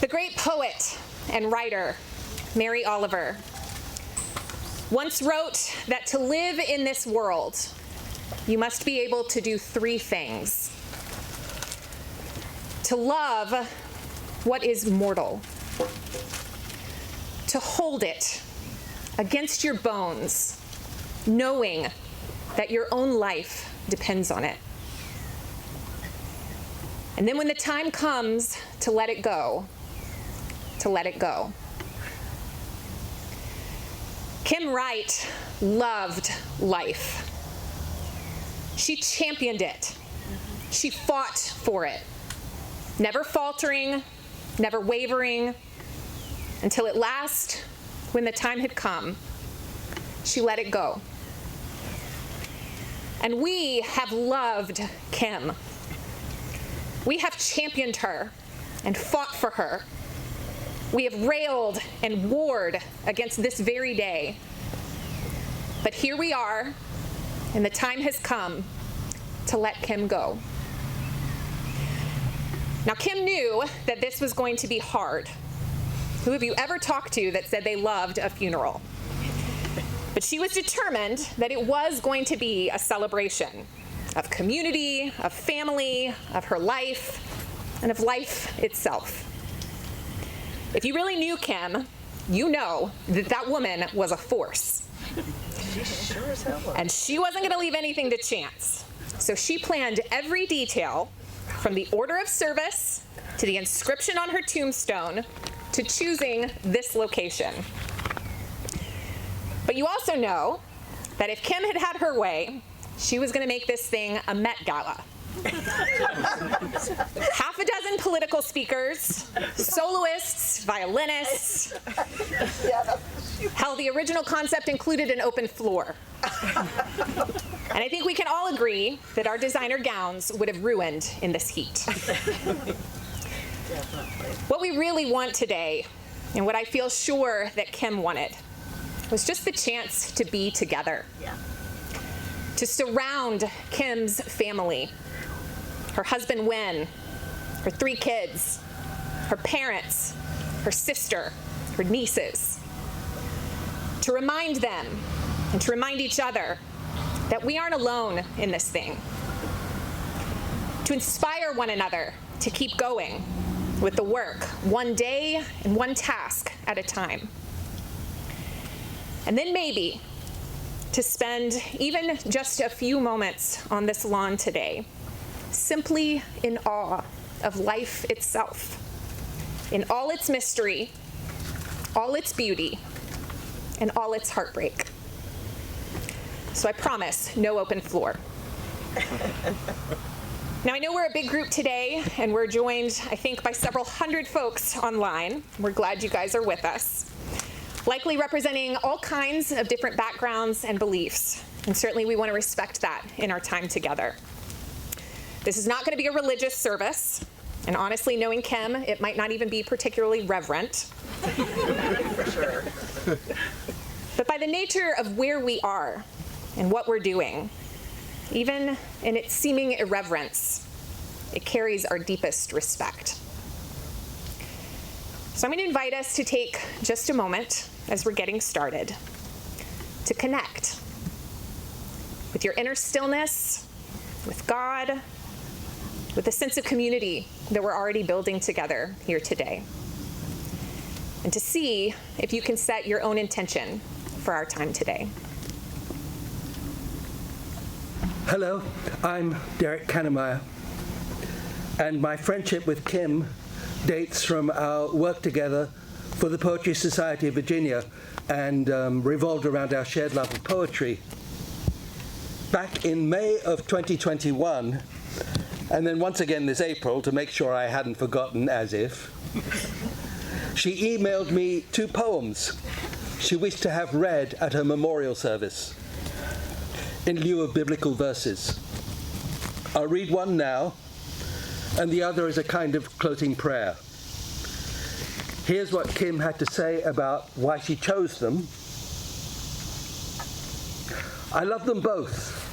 The great poet and writer, Mary Oliver, once wrote that to live in this world, you must be able to do three things. To love what is mortal, to hold it against your bones, knowing that your own life depends on it. And then when the time comes to let it go, to let it go. Kim Wright loved life. She championed it. She fought for it, never faltering, never wavering, until at last, when the time had come, she let it go. And we have loved Kim. We have championed her and fought for her. We have railed and warred against this very day. But here we are, and the time has come to let Kim go. Now, Kim knew that this was going to be hard. Who have you ever talked to that said they loved a funeral? But she was determined that it was going to be a celebration of community, of family, of her life, and of life itself. If you really knew Kim, you know that that woman was a force. She sure as hell was. And she wasn't going to leave anything to chance. So she planned every detail, from the order of service to the inscription on her tombstone to choosing this location. But you also know that if Kim had had her way, she was going to make this thing a Met Gala. Half a dozen political speakers, soloists, violinists. Hell, the original concept included an open floor. And I think we can all agree that our designer gowns would have ruined in this heat. What we really want today, and what I feel sure that Kim wanted, was just the chance to be together. To surround Kim's family, her husband Wynn, her 3 kids, her parents, her sister, her nieces. To remind them and to remind each other that we aren't alone in this thing. To inspire one another to keep going with the work, one day and one task at a time. And then maybe to spend even just a few moments on this lawn today, simply in awe of life itself, in all its mystery, all its beauty, and all its heartbreak. So I promise, no open floor. Now, I know we're a big group today, and we're joined, I think, by several hundred folks online. We're glad you guys are with us, likely representing all kinds of different backgrounds and beliefs, and certainly we want to respect that in our time together. This is not going to be a religious service, and honestly, knowing Kim, it might not even be particularly reverent. For sure. But by the nature of where we are and what we're doing, even in its seeming irreverence, it carries our deepest respect. So I'm going to invite us to take just a moment as we're getting started to connect with your inner stillness, with God, with a sense of community that we're already building together here today, and to see if you can set your own intention for our time today. Hello, I'm Derek Kannemeyer, and my friendship with Kim dates from our work together for the Poetry Society of Virginia and revolved around our shared love of poetry. Back in May of 2021, and then once again this April, to make sure I hadn't forgotten, as if, she emailed me 2 poems she wished to have read at her memorial service in lieu of biblical verses. I'll read one now, and the other is a kind of closing prayer. Here's what Kim had to say about why she chose them. I love them both.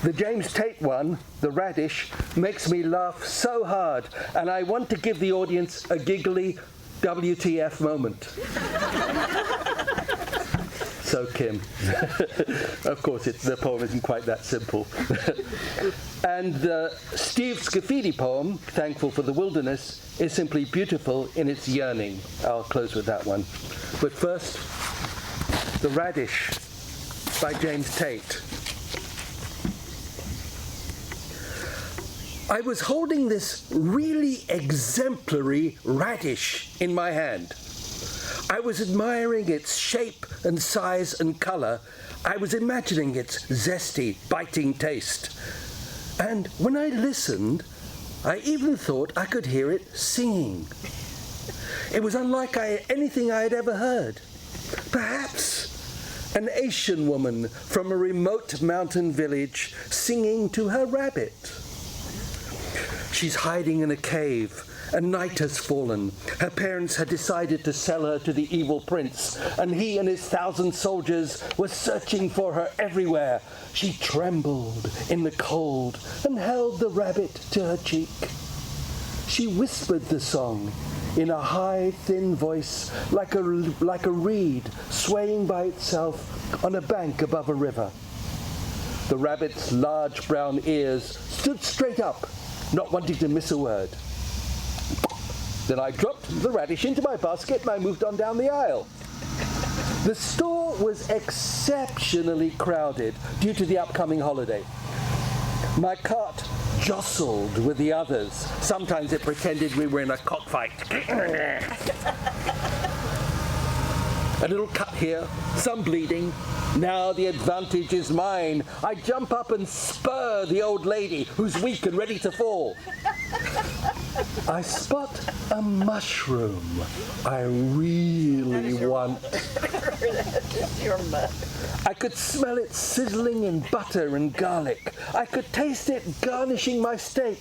The James Tate one, The Radish, makes me laugh so hard, and I want to give the audience a giggly, WTF moment. So Kim. Of course, the poem isn't quite that simple. And Steve Scafidi poem, Thankful for the Wilderness, is simply beautiful in its yearning. I'll close with that one. But first, The Radish by James Tate. I was holding this really exemplary radish in my hand. I was admiring its shape and size and color. I was imagining its zesty, biting taste. And when I listened, I even thought I could hear it singing. It was unlike anything I had ever heard. Perhaps an Asian woman from a remote mountain village singing to her rabbit. She's hiding in a cave. A night has fallen. Her parents had decided to sell her to the evil prince, and he and his 1,000 soldiers were searching for her everywhere. She trembled in the cold and held the rabbit to her cheek. She whispered the song in a high, thin voice, like a reed swaying by itself on a bank above a river. The rabbit's large brown ears stood straight up, not wanting to miss a word. Then I dropped the radish into my basket and I moved on down the aisle. The store was exceptionally crowded due to the upcoming holiday. My cart jostled with the others. Sometimes it pretended we were in a cockfight. A little cut here, some bleeding. Now the advantage is mine. I jump up and spur the old lady who's weak and ready to fall. I spot a mushroom I really want. I could smell it sizzling in butter and garlic. I could taste it garnishing my steak.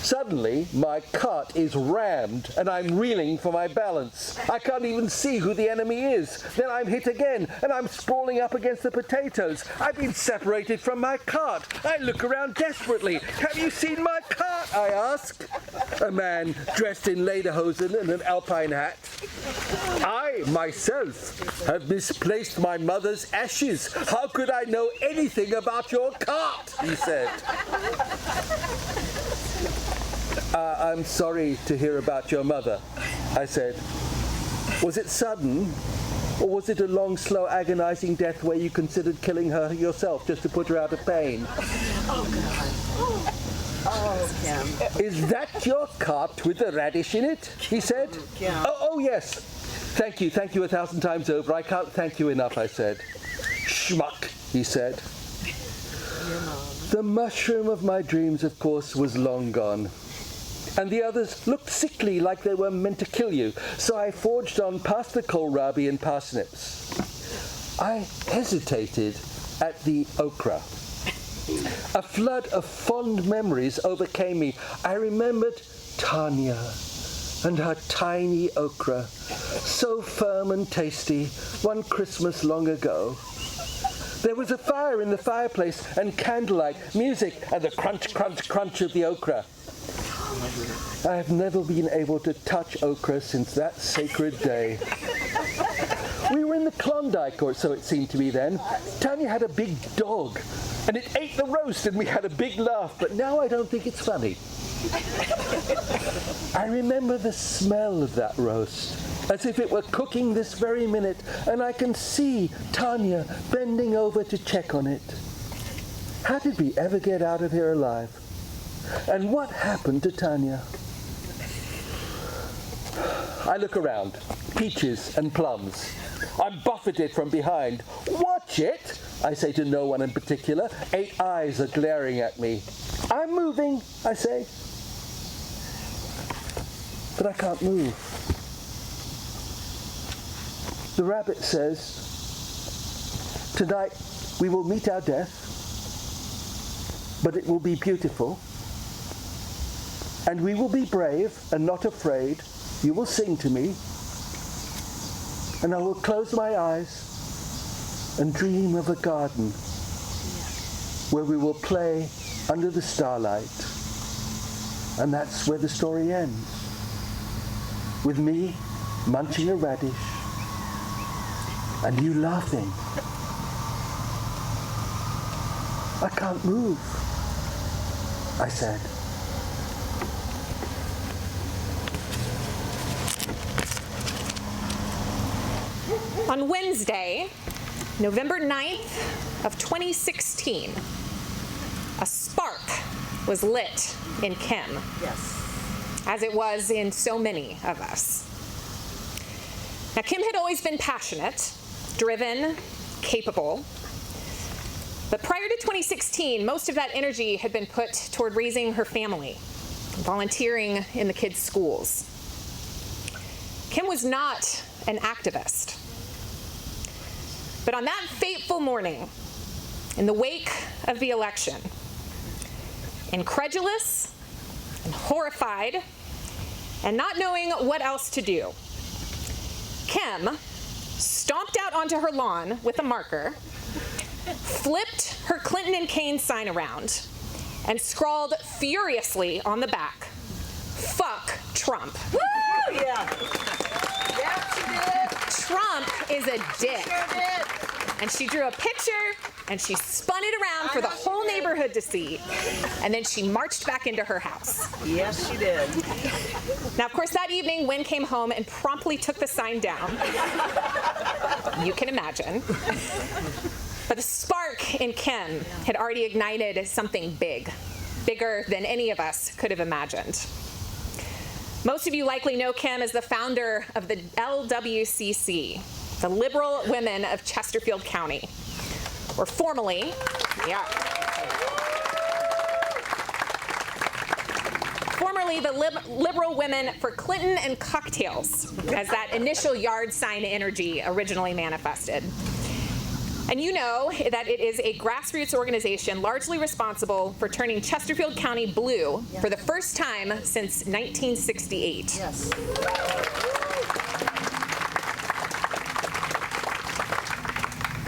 Suddenly, my cart is rammed and I'm reeling for my balance. I can't even see who the enemy is. Then I'm hit again and I'm sprawling up against the potatoes. I've been separated from my cart. I look around desperately. Have you seen my cart? I ask. A man dressed in lederhosen and an alpine hat. I, myself, have misplaced my mother's ashes. How could I know anything about your cart? He said. I'm sorry to hear about your mother, I said. Was it sudden, or was it a long, slow, agonizing death where you considered killing her yourself just to put her out of pain? Oh, God. Oh, Kim. Is that your cart with the radish in it? He said. Yeah. Oh, yes. Thank you 1,000 times over. I can't thank you enough, I said. Schmuck, he said. The mushroom of my dreams, of course, was long gone. And the others looked sickly, like they were meant to kill you. So I forged on past the kohlrabi and parsnips. I hesitated at the okra. A flood of fond memories overcame me. I remembered Tanya and her tiny okra, so firm and tasty, one Christmas long ago. There was a fire in the fireplace and candlelight, music, and the crunch, crunch, crunch of the okra. I have never been able to touch okra since that sacred day. We were in the Klondike, or so it seemed to me then. Tanya had a big dog, and it ate the roast, and we had a big laugh, but now I don't think it's funny. I remember the smell of that roast, as if it were cooking this very minute, and I can see Tanya bending over to check on it. How did we ever get out of here alive? And what happened to Tanya? I look around. Peaches and plums. I'm buffeted from behind. Watch it, I say to no one in particular. 8 eyes are glaring at me. I'm moving, I say. But I can't move. The rabbit says, tonight we will meet our death, but it will be beautiful. And we will be brave and not afraid. You will sing to me. And I will close my eyes and dream of a garden where we will play under the starlight. And that's where the story ends. with me munching a radish and you laughing. I can't move, I said. On Wednesday, November 9th of 2016, a spark was lit in Kim. Yes. As it was in so many of us. Now, Kim had always been passionate, driven, capable. But prior to 2016, most of that energy had been put toward raising her family, volunteering in the kids' schools. Kim was not an activist. But on that fateful morning, in the wake of the election, incredulous and horrified and not knowing what else to do, Kim stomped out onto her lawn with a marker, flipped her Clinton and Kane sign around, and scrawled furiously on the back, "Fuck Trump." Woo! Yeah. Yeah, she did. Trump is a dick. Sure did. And she drew a picture, and she spun it around for the whole neighborhood to see. And then she marched back into her house. Yes, she did. Now, of course, that evening, Wynn came home and promptly took the sign down. You can imagine. But the spark in Kim had already ignited something big, bigger than any of us could have imagined. Most of you likely know Kim as the founder of the LWCC, the Liberal Women of Chesterfield County, or formerly, formerly the Liberal Women for Clinton and Cocktails, as that initial yard sign energy originally manifested. And you know that it is a grassroots organization largely responsible for turning Chesterfield County blue for the first time since 1968. Yes.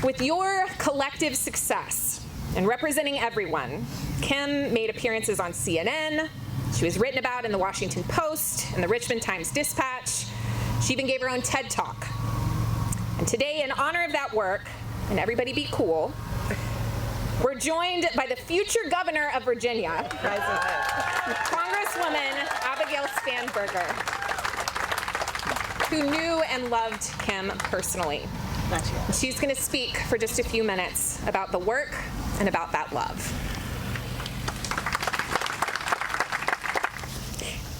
With your collective success and representing everyone, Kim made appearances on CNN. She was written about in the Washington Post and the Richmond Times-Dispatch. She even gave her own TED Talk. And today, in honor of that work, and everybody be cool, we're joined by the future governor of Virginia, Congresswoman Abigail Spanberger, who knew and loved Kim personally. She's going to speak for just a few minutes about the work and about that love.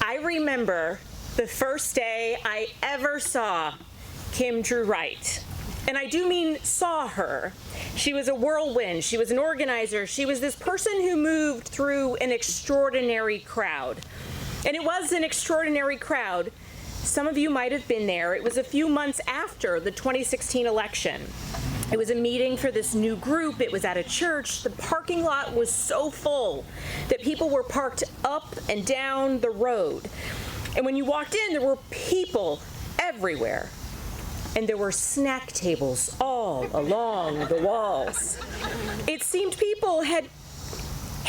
I remember the first day I ever saw Kim Drew Wright. And I do mean saw her. She was a whirlwind. She was an organizer. She was this person who moved through an extraordinary crowd. And it was an extraordinary crowd. Some of you might have been there. It was a few months after the 2016 election. It was a meeting for this new group. It was at a church. The parking lot was so full that people were parked up and down the road. And when you walked in, there were people everywhere. And there were snack tables all along the walls. It seemed people had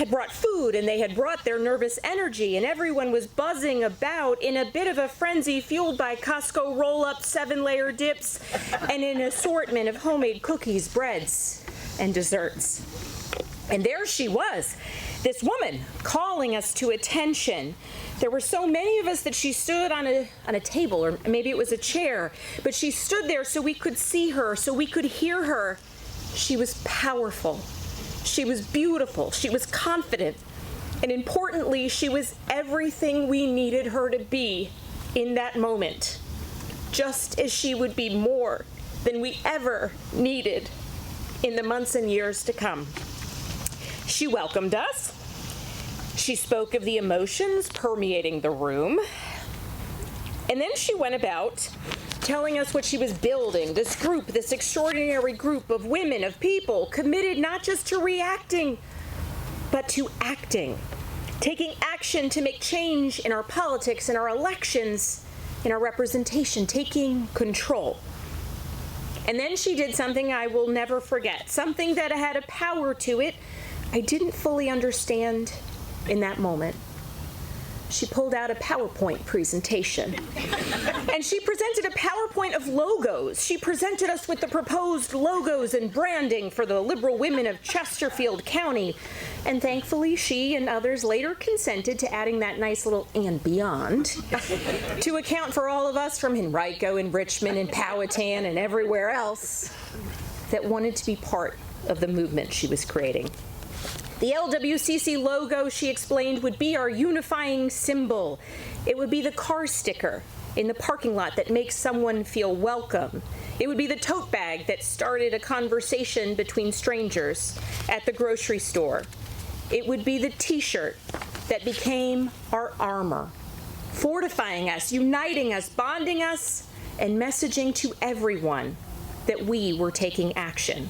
brought food, and they had brought their nervous energy, and everyone was buzzing about in a bit of a frenzy fueled by Costco roll-up 7-layer dips and an assortment of homemade cookies, breads, and desserts. And there she was, this woman calling us to attention. There were so many of us that she stood on a table, or maybe it was a chair, but she stood there so we could see her, so we could hear her. She was powerful. She was beautiful. She was confident. And importantly, she was everything we needed her to be in that moment, just as she would be more than we ever needed in the months and years to come. She welcomed us. She spoke of the emotions permeating the room. And then she went about telling us what she was building, this group, this extraordinary group of women, of people, committed not just to reacting, but to acting, taking action to make change in our politics, in our elections, in our representation, taking control. And then she did something I will never forget, something that had a power to it I didn't fully understand in that moment. she pulled out a PowerPoint presentation. And she presented a PowerPoint of logos. She presented us with the proposed logos and branding for the liberal women of Chesterfield County. And thankfully, she and others later consented to adding that nice little "and beyond" to account for all of us from Henrico and Richmond and Powhatan and everywhere else that wanted to be part of the movement she was creating. The LWCC logo, she explained, would be our unifying symbol. It would be the car sticker in the parking lot that makes someone feel welcome. It would be the tote bag that started a conversation between strangers at the grocery store. It would be the t-shirt that became our armor, fortifying us, uniting us, bonding us, and messaging to everyone that we were taking action.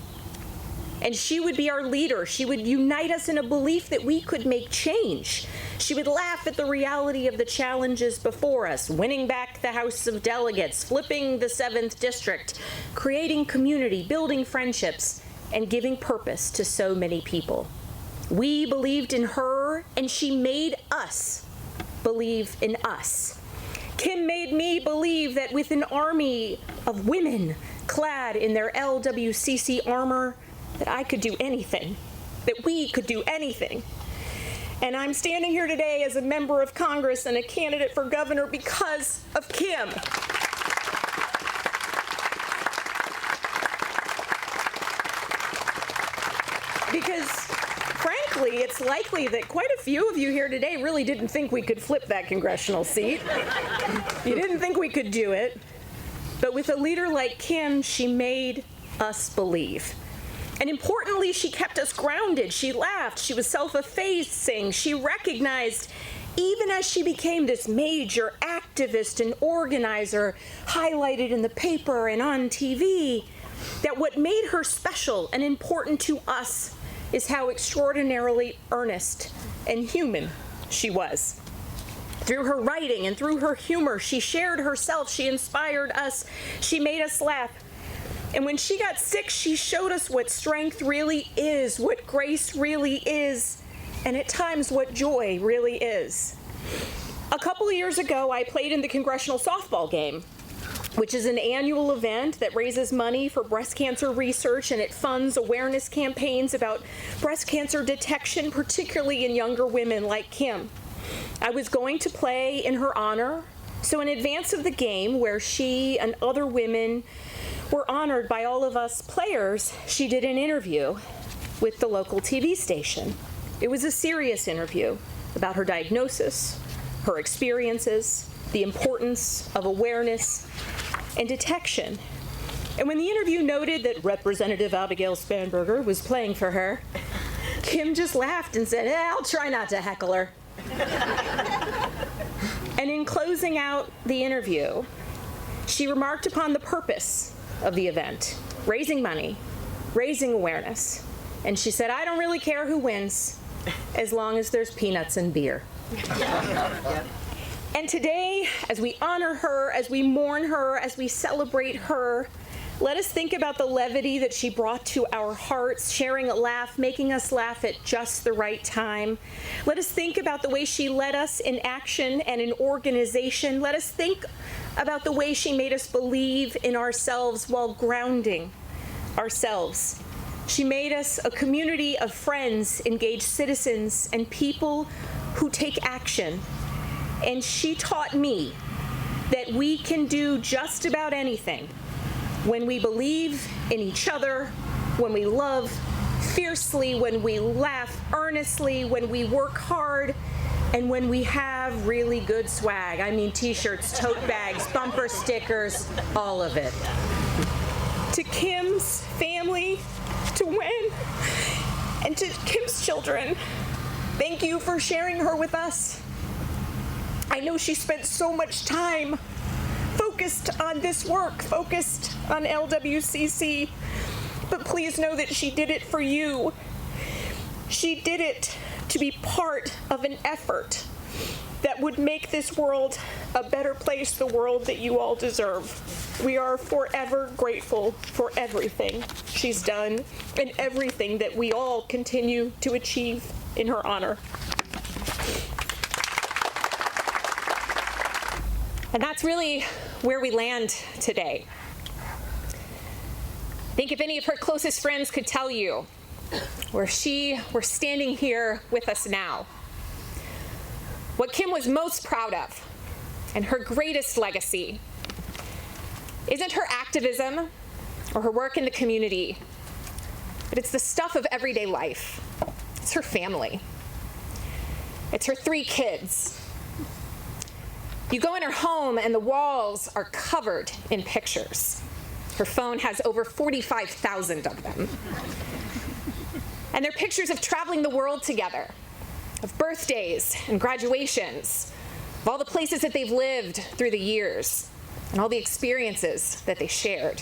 And she would be our leader. She would unite us in a belief that we could make change. She would laugh at the reality of the challenges before us, winning back the House of Delegates, flipping the 7th District, creating community, building friendships, and giving purpose to so many people. We believed in her, and she made us believe in us. Kim made me believe that with an army of women clad in their LWCC armor, that I could do anything, that we could do anything. And I'm standing here today as a member of Congress and a candidate for governor because of Kim. Because frankly, it's likely that quite a few of you here today really didn't think we could flip that congressional seat. You didn't think we could do it. But with a leader like Kim, she made us believe. And importantly, she kept us grounded. She laughed. She was self-effacing. She recognized, even as she became this major activist and organizer, highlighted in the paper and on TV, that what made her special and important to us is how extraordinarily earnest and human she was. Through her writing and through her humor, she shared herself. She inspired us. She made us laugh. And when she got sick, she showed us what strength really is, what grace really is, and at times what joy really is. A couple of years ago, I played in the Congressional Softball Game, which is an annual event that raises money for breast cancer research, and it funds awareness campaigns about breast cancer detection, particularly in younger women like Kim. I was going to play in her honor, so in advance of the game, where she and other women were honored by all of us players, she did an interview with the local TV station. It was a serious interview about her diagnosis, her experiences, the importance of awareness and detection. And when the interview noted that Representative Abigail Spanberger was playing for her, Kim just laughed and said, I'll try not to heckle her. And in closing out the interview, she remarked upon the purpose of the event, raising money, raising awareness. And she said, I don't really care who wins, as long as there's peanuts and beer. And today, as we honor her, as we mourn her, as we celebrate her, let us think about the levity that she brought to our hearts, sharing a laugh, making us laugh at just the right time. Let us think about the way she led us in action and in organization. Let us think about the way she made us believe in ourselves while grounding ourselves. She made us a community of friends, engaged citizens, and people who take action. And she taught me that we can do just about anything when we believe in each other, when we love fiercely, when we laugh earnestly, when we work hard, and when we have really good swag. I mean t-shirts, tote bags, bumper stickers, all of it. To Kim's family, to Wen, and to Kim's children, thank you for sharing her with us. I know she spent so much time focused on this work, focused on LWCC, but please know that she did it for you. She did it to be part of an effort that would make this world a better place, the world that you all deserve. We are forever grateful for everything she's done and everything that we all continue to achieve in her honor. And that's really where we land today. I think if any of her closest friends could tell you where she were standing here with us now, what Kim was most proud of and her greatest legacy isn't her activism or her work in the community, but it's the stuff of everyday life. It's her family. It's her 3 kids. You go in her home and the walls are covered in pictures. Her phone has over 45,000 of them. And they're pictures of traveling the world together, of birthdays and graduations, of all the places that they've lived through the years, and all the experiences that they shared,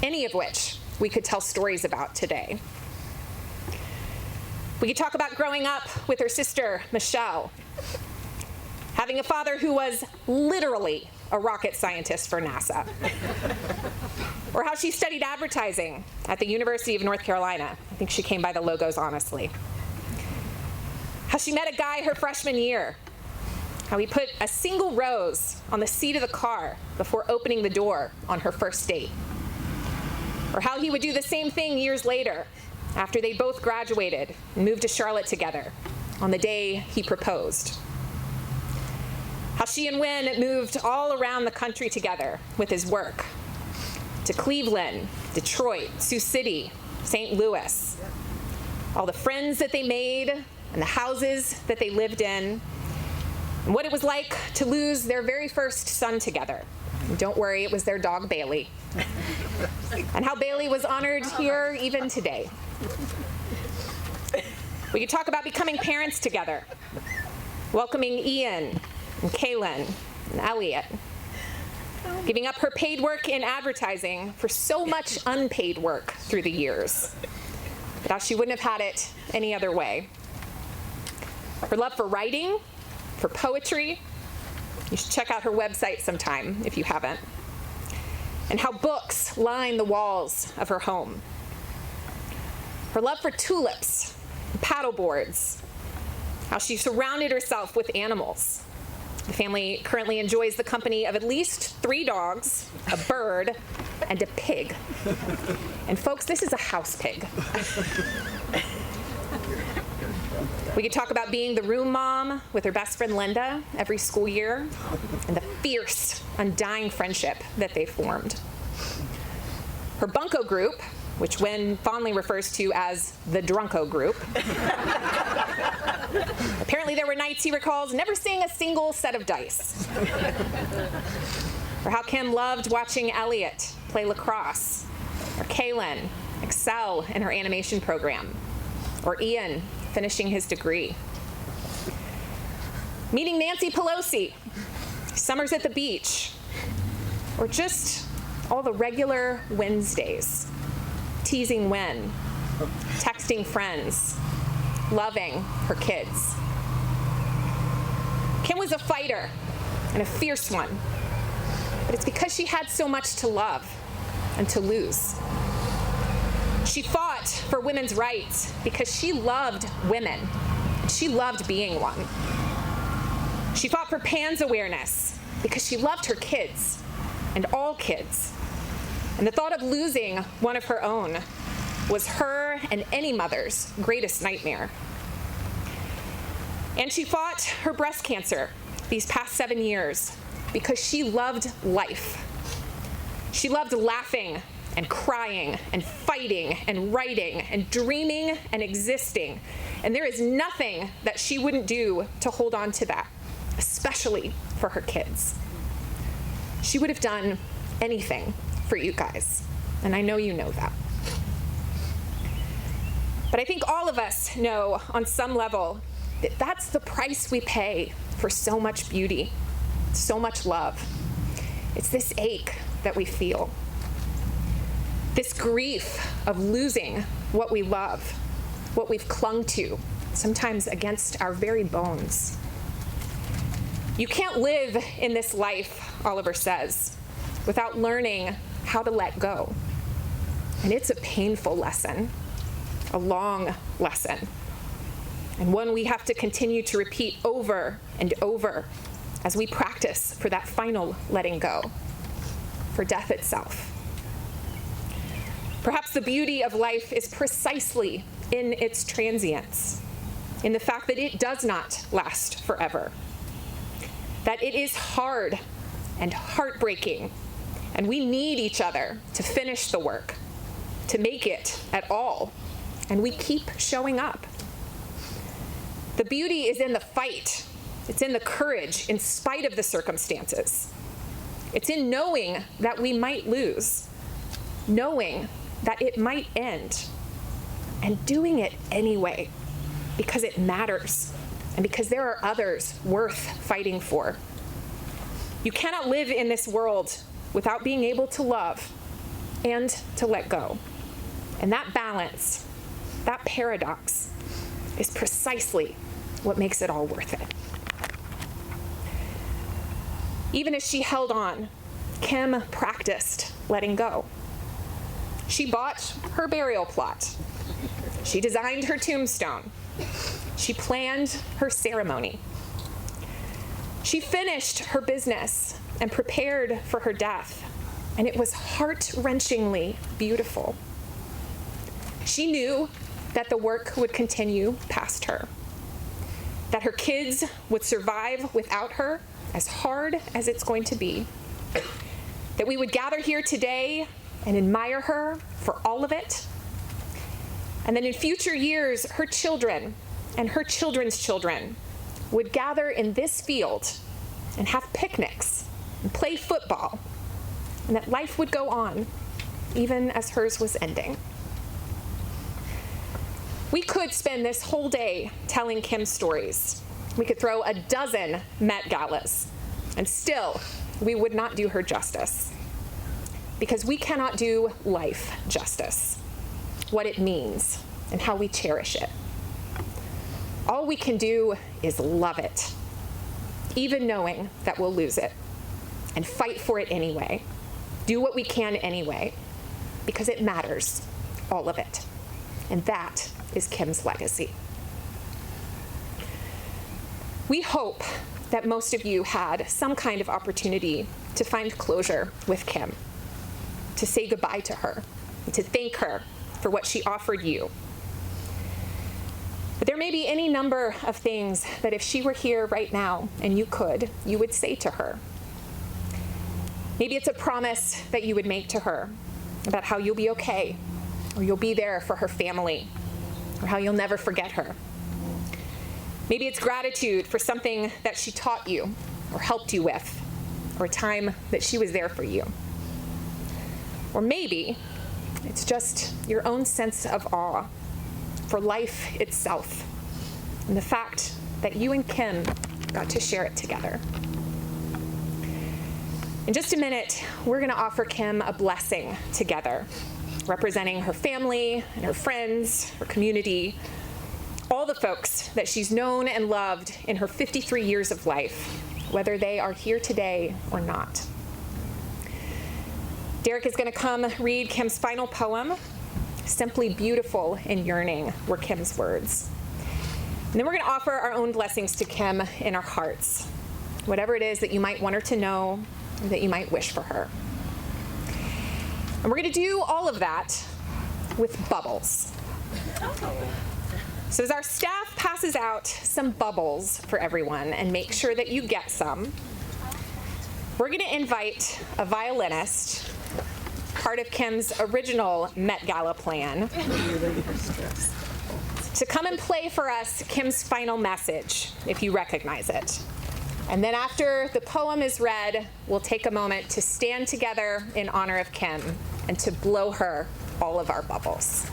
any of which we could tell stories about today. We could talk about growing up with her sister, Michelle, having a father who was literally a rocket scientist for NASA, or how she studied advertising at the University of North Carolina. I think she came by the logos honestly. How she met a guy her freshman year, how he put a single rose on the seat of the car before opening the door on her first date, or how he would do the same thing years later after they both graduated and moved to Charlotte together on the day he proposed. How she and Wynn moved all around the country together with his work, to Cleveland, Detroit, Sioux City, St. Louis. All the friends that they made and the houses that they lived in, and what it was like to lose their very first son together. And don't worry, it was their dog Bailey. And how Bailey was honored here even today. We could talk about becoming parents together, welcoming Ian and Kaylin and Elliot, giving up her paid work in advertising for so much unpaid work through the years, but how she wouldn't have had it any other way. Her love for writing, for poetry. You should check out her website sometime if you haven't. And how books line the walls of her home. Her love for tulips, paddle boards. How she surrounded herself with animals. The family currently enjoys the company of at least 3 dogs, a bird, and a pig. And folks, this is a house pig. We could talk about being the room mom with her best friend Linda every school year, and the fierce, undying friendship that they formed. Her bunco group, which Wynn fondly refers to as the Drunko group. Apparently there were nights, he recalls, never seeing a single set of dice. Or how Kim loved watching Elliot play lacrosse, or Kaylin excel in her animation program, or Ian finishing his degree. Meeting Nancy Pelosi, summers at the beach, or just all the regular Wednesdays, teasing Wynn, texting friends, loving her kids. Kim was a fighter, and a fierce one, but it's because she had so much to love and to lose. She fought for women's rights because she loved women, and she loved being one. She fought for PANS awareness because she loved her kids, and all kids. And the thought of losing one of her own was her and any mother's greatest nightmare. And she fought her breast cancer these past 7 years because she loved life. She loved laughing and crying and fighting and writing and dreaming and existing. And there is nothing that she wouldn't do to hold on to that, especially for her kids. She would have done anything for you guys, and I know you know that. But I think all of us know on some level that that's the price we pay for so much beauty, so much love. It's this ache that we feel, this grief of losing what we love, what we've clung to, sometimes against our very bones. You can't live in this life, Oliver says, without learning how to let go. And it's a painful lesson, a long lesson, and one we have to continue to repeat over and over as we practice for that final letting go, for death itself. Perhaps the beauty of life is precisely in its transience, in the fact that it does not last forever, that it is hard and heartbreaking, and we need each other to finish the work, to make it at all, and we keep showing up. The beauty is in the fight. It's in the courage in spite of the circumstances. It's in knowing that we might lose, knowing that it might end, and doing it anyway, because it matters, and because there are others worth fighting for. You cannot live in this world without being able to love and to let go. And that balance, that paradox, is precisely what makes it all worth it. Even as she held on, Kim practiced letting go. She bought her burial plot. She designed her tombstone. She planned her ceremony. She finished her business and prepared for her death, and it was heart-wrenchingly beautiful. She knew that the work would continue past her, that her kids would survive without her, as hard as it's going to be, that we would gather here today and admire her for all of it, and that in future years, her children and her children's children would gather in this field and have picnics and play football, and that life would go on, even as hers was ending. We could spend this whole day telling Kim's stories. We could throw a dozen Met Galas, and still we would not do her justice. Because we cannot do life justice, what it means, and how we cherish it. All we can do is love it, even knowing that we'll lose it, and fight for it anyway. Do what we can anyway, because it matters, all of it. And that is Kim's legacy. We hope that most of you had some kind of opportunity to find closure with Kim, to say goodbye to her, and to thank her for what she offered you. But there may be any number of things that if she were here right now and you could, you would say to her. Maybe it's a promise that you would make to her about how you'll be okay, or you'll be there for her family, or how you'll never forget her. Maybe it's gratitude for something that she taught you or helped you with, or a time that she was there for you. Or maybe it's just your own sense of awe for life itself and the fact that you and Kim got to share it together. In just a minute, we're going to offer Kim a blessing together, representing her family and her friends, her community, all the folks that she's known and loved in her 53 years of life, whether they are here today or not. Derek is going to come read Kim's final poem, Simply Beautiful and Yearning were Kim's words. And then we're going to offer our own blessings to Kim in our hearts, whatever it is that you might want her to know, or that you might wish for her. And we're going to do all of that with bubbles. So as our staff passes out some bubbles for everyone and make sure that you get some, we're going to invite a violinist, part of Kim's original Met Gala plan, to come and play for us Kim's final message, if you recognize it. And then after the poem is read, we'll take a moment to stand together in honor of Kim and to blow her all of our bubbles.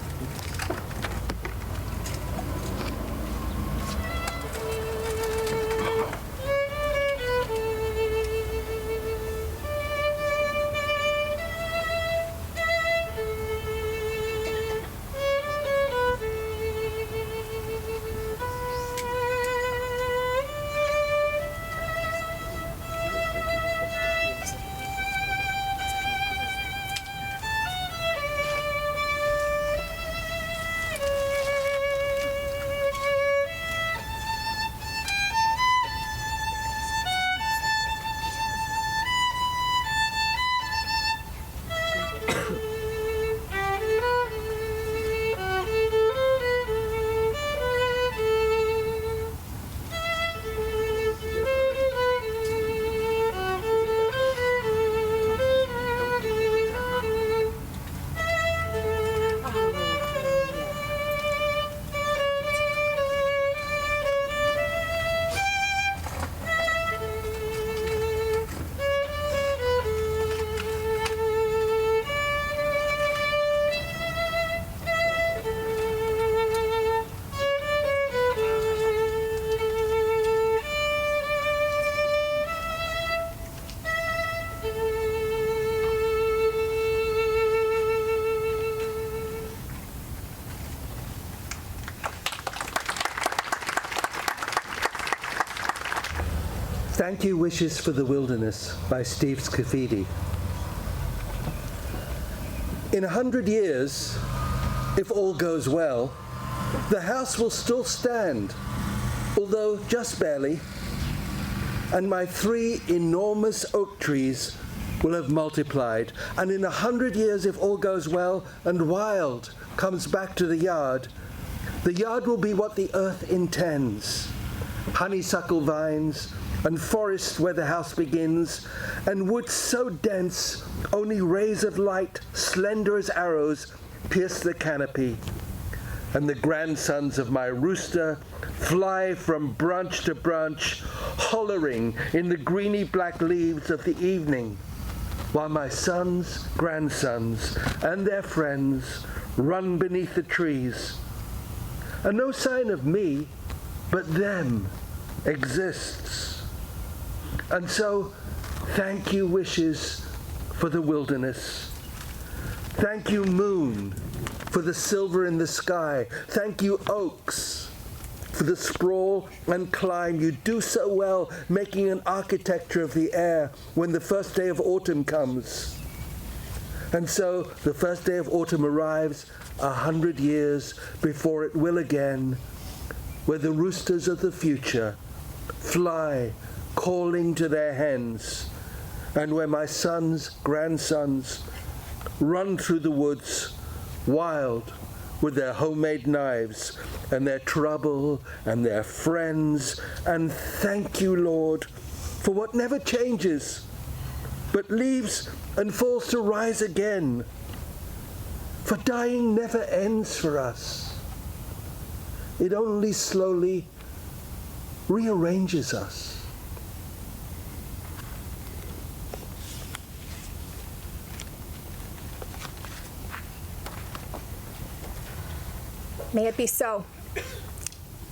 Thank You Wishes for the Wilderness by Steve Scafidi. In 100 years, if all goes well, the house will still stand, although just barely, and my 3 enormous oak trees will have multiplied. And in 100 years, if all goes well and wild comes back to the yard will be what the earth intends. Honeysuckle vines and forest where the house begins, and woods so dense only rays of light, slender as arrows, pierce the canopy. And the grandsons of my rooster fly from branch to branch, hollering in the greeny black leaves of the evening, while my sons, grandsons, and their friends run beneath the trees. And no sign of me, but them, exists. And so, thank you, wishes, for the wilderness. Thank you, moon, for the silver in the sky. Thank you, oaks, for the sprawl and climb you do so well, making an architecture of the air when the first day of autumn comes. And so the first day of autumn arrives 100 years before it will again, where the roosters of the future fly, calling to their hens, and where my sons, grandsons, run through the woods, wild, with their homemade knives and their trouble and their friends. And thank you, Lord, for what never changes, but leaves and falls to rise again. For dying never ends for us. It only slowly rearranges us. May it be so.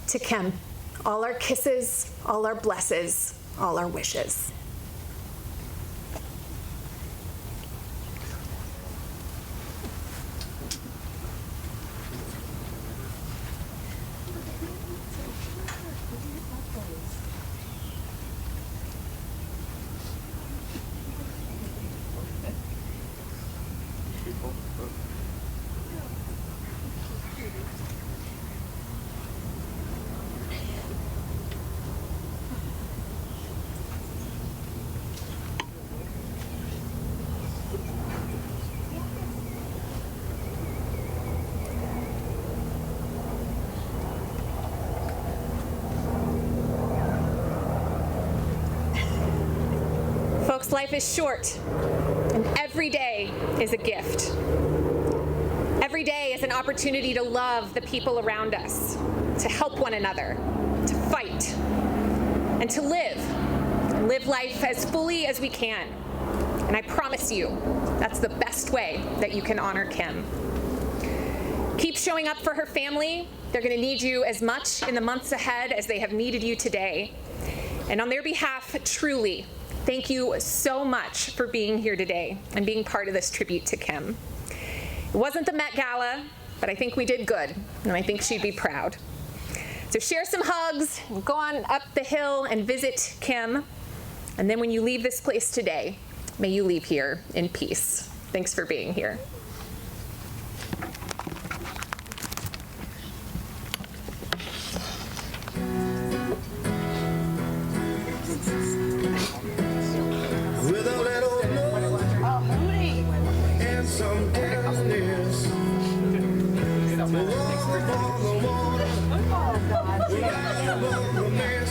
To Kim, all our kisses, all our blesses, all our wishes. Folks, life is short, and every day is a gift. Every day is an opportunity to love the people around us, to help one another, to fight, and to live life as fully as we can. And I promise you, that's the best way that you can honor Kim. Keep showing up for her family. They're going to need you as much in the months ahead as they have needed you today. And on their behalf, truly, thank you so much for being here today and being part of this tribute to Kim. It wasn't the Met Gala, but I think we did good, and I think she'd be proud. So share some hugs, go on up the hill and visit Kim, and then when you leave this place today, may you leave here in peace. Thanks for being here. With a little love and some tenderness, the love on the water, the love of the man.